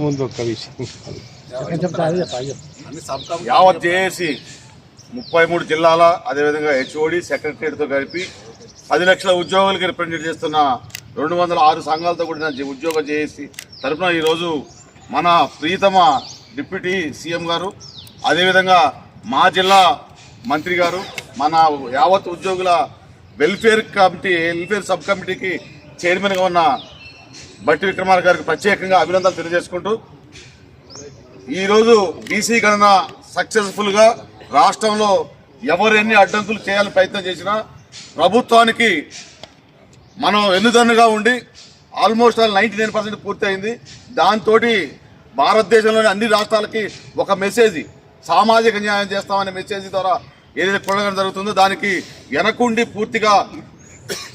ముందు ఒక్క విషయం యావత్ జేఏసీ 33 జిల్లాల అదేవిధంగా హెచ్ఓడి సెక్రటరీతో కలిపి 10 లక్షల ఉద్యోగులకి రిప్రజెంట్ చేస్తున్న 206 సంఘాలతో కూడిన ఉద్యోగ జేఏసీ తరఫున ఈరోజు మన ప్రీతమ డిప్యూటీ సీఎం గారు అదేవిధంగా మా జిల్లా మంత్రి గారు మన యావత్ ఉద్యోగుల వెల్ఫేర్ సబ్ కమిటీకి చైర్మన్గా ఉన్న బట్టి విక్రమార్క గారికి ప్రత్యేకంగా అభినందనలు తెలియజేసుకుంటూ ఈరోజు బీసీ గణన సక్సెస్ఫుల్గా రాష్ట్రంలో ఎవరు ఎన్ని అడ్డంకులు చేయాలని ప్రయత్నం చేసినా ప్రభుత్వానికి మనం వెన్నుదన్నుగా ఉండి ఆల్మోస్ట్ 99% పూర్తయింది. దాంతో భారతదేశంలోని అన్ని రాష్ట్రాలకి ఒక మెసేజ్, సామాజిక న్యాయం చేస్తామనే మెసేజ్ ద్వారా ఏదైతే కొనడం జరుగుతుందో దానికి వెనకుండి పూర్తిగా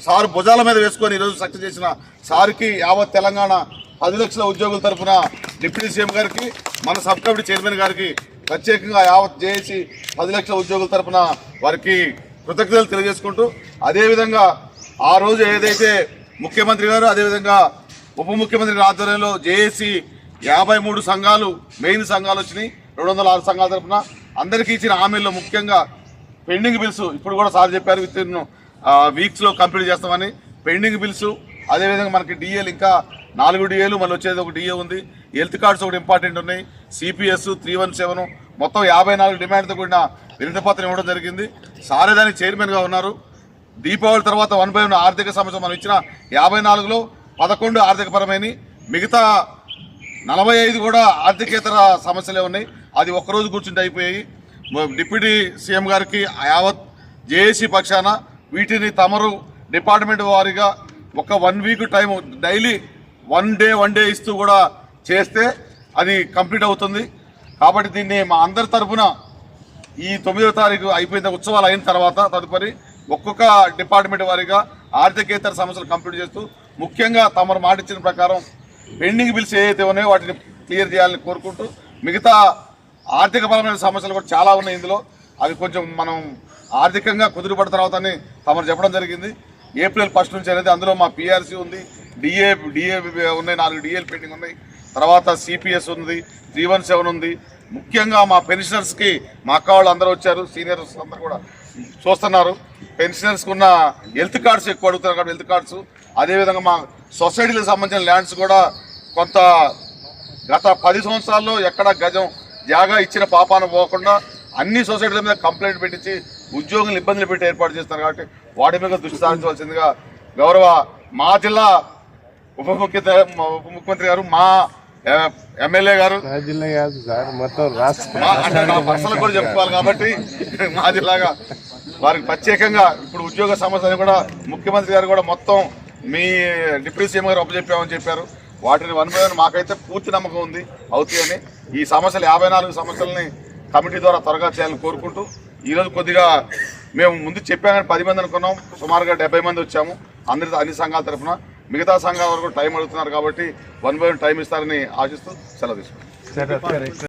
సారు భుజాల మీద వేసుకొని ఈరోజు సక్సెస్ చేసిన సార్కి యావత్ తెలంగాణ 10 లక్షల ఉద్యోగుల తరఫున డిప్యూటీ సీఎం గారికి మన సబ్ కమిటీ చైర్మన్ గారికి ప్రత్యేకంగా యావత్ జేఏసీ 10 లక్షల ఉద్యోగుల తరఫున వారికి కృతజ్ఞతలు తెలియజేసుకుంటూ అదేవిధంగా ఆ రోజు ఏదైతే ముఖ్యమంత్రి గారు అదేవిధంగా ఉప ముఖ్యమంత్రి ఆధ్వర్యంలో జేఏసీ 53 సంఘాలు మెయిన్ సంఘాలు వచ్చినాయి. 206 సంఘాల తరఫున అందరికీ ఇచ్చిన హామీల్లో ముఖ్యంగా పెండింగ్ బిల్స్ ఇప్పుడు కూడా సార్ చెప్పారు విత్ వీక్స్లో కంప్లీట్ చేస్తామని. పెండింగ్ బిల్స్ అదేవిధంగా మనకి డిఏలు ఇంకా 4 డిఏలు మళ్ళీ వచ్చేది ఒక డిఏ ఉంది. హెల్త్ కార్డ్స్ ఒకటి ఇంపార్టెంట్ ఉన్నాయి. సిపిఎస్ 317 మొత్తం 54 డిమాండ్తో కూడిన వినతిపత్రం ఇవ్వడం జరిగింది. సారే దానికి చైర్మన్గా ఉన్నారు. దీపావళి తర్వాత 1/1 ఆర్థిక సమస్య మనం ఇచ్చిన 54లో 11 ఆర్థికపరమైన మిగతా 45 కూడా ఆర్థికేతర సమస్యలే ఉన్నాయి. అది ఒక్కరోజు కూర్చుంటే అయిపోయాయి. డిప్యూటీ సీఎం గారికి యావత్ జేఏసీ పక్షాన వీటిని తమరు డిపార్ట్మెంట్ వారీగా ఒక 1 వీక్ టైం డైలీ 1 డే ఇస్తూ కూడా చేస్తే అది కంప్లీట్ అవుతుంది. కాబట్టి దీన్ని మా అందరి తరఫున ఈ 9వ తారీఖు అయిపోయిన ఉత్సవాలు అయిన తర్వాత తదుపరి ఒక్కొక్క డిపార్ట్మెంట్ వారీగా ఆర్థికేతర సమస్యలు కంప్లీట్ చేస్తూ ముఖ్యంగా తమరు మాట ఇచ్చిన ప్రకారం పెండింగ్ బిల్స్ ఏవైతే ఉన్నాయో వాటిని క్లియర్ చేయాలని కోరుకుంటూ మిగతా ఆర్థికపరమైన సమస్యలు కూడా చాలా ఉన్నాయి. ఇందులో అవి కొంచెం మనం ఆర్థికంగా కుదురుపడిన తర్వాతని తమరు చెప్పడం జరిగింది. ఏప్రిల్ 1 నుంచి అనేది అందులో మా పిఆర్సీ ఉంది, డిఏ ఉన్నాయి, 4 డిఏలు పెండింగ్ ఉన్నాయి. తర్వాత సిపిఎస్ ఉంది, 317 ఉంది. ముఖ్యంగా మా పెన్షనర్స్కి మా అక్క వాళ్ళు అందరూ వచ్చారు, సీనియర్స్ అందరూ కూడా చూస్తున్నారు. పెన్షనర్స్కి ఉన్న హెల్త్ కార్డ్స్ ఎక్కువ అడుగుతున్నారు కాబట్టి హెల్త్ కార్డ్స్, అదేవిధంగా మా సొసైటీలకు సంబంధించిన ల్యాండ్స్ కూడా కొంత గత 10 సంవత్సరాల్లో ఎక్కడ గజం జాగా ఇచ్చిన పాపాన పోకుండా అన్ని సొసైటీల మీద కంప్లైంట్ పెట్టించి ఉద్యోగులను ఇబ్బందులు పెట్టి ఏర్పాటు చేస్తున్నారు. కాబట్టి వాటి మీద దృష్టి సారించవలసిందిగా గౌరవ మా జిల్లా ఉప ముఖ్యమంత్రి గారు, మా ఎమ్మెల్యే గారు, పర్సనల్ కూడా చెప్పుకోవాలి కాబట్టి మా జిల్లాగా వారికి ప్రత్యేకంగా ఇప్పుడు ఉద్యోగ సమస్యలు కూడా ముఖ్యమంత్రి గారు కూడా మొత్తం మీ డిప్యూటీ సీఎం గారు అప్పచెప్పామని చెప్పారు. వాటిని 1 బై 1 మాకైతే పూర్తి నమ్మకం ఉంది అవుతాయని. ఈ సమస్యలు 54 సమస్యలని కమిటీ ద్వారా త్వరగా చేయాలని కోరుకుంటూ ఈరోజు కొద్దిగా మేము ముందు చెప్పామని 10 మంది అనుకున్నాం, సుమారుగా 70 మంది వచ్చాము. అన్ని సంఘాల తరఫున మిగతా సంఘాల వరకు టైం అడుగుతున్నారు కాబట్టి 1 బై 1 టైం ఇస్తారని ఆశిస్తూ సెలవు తీసుకుంటాం.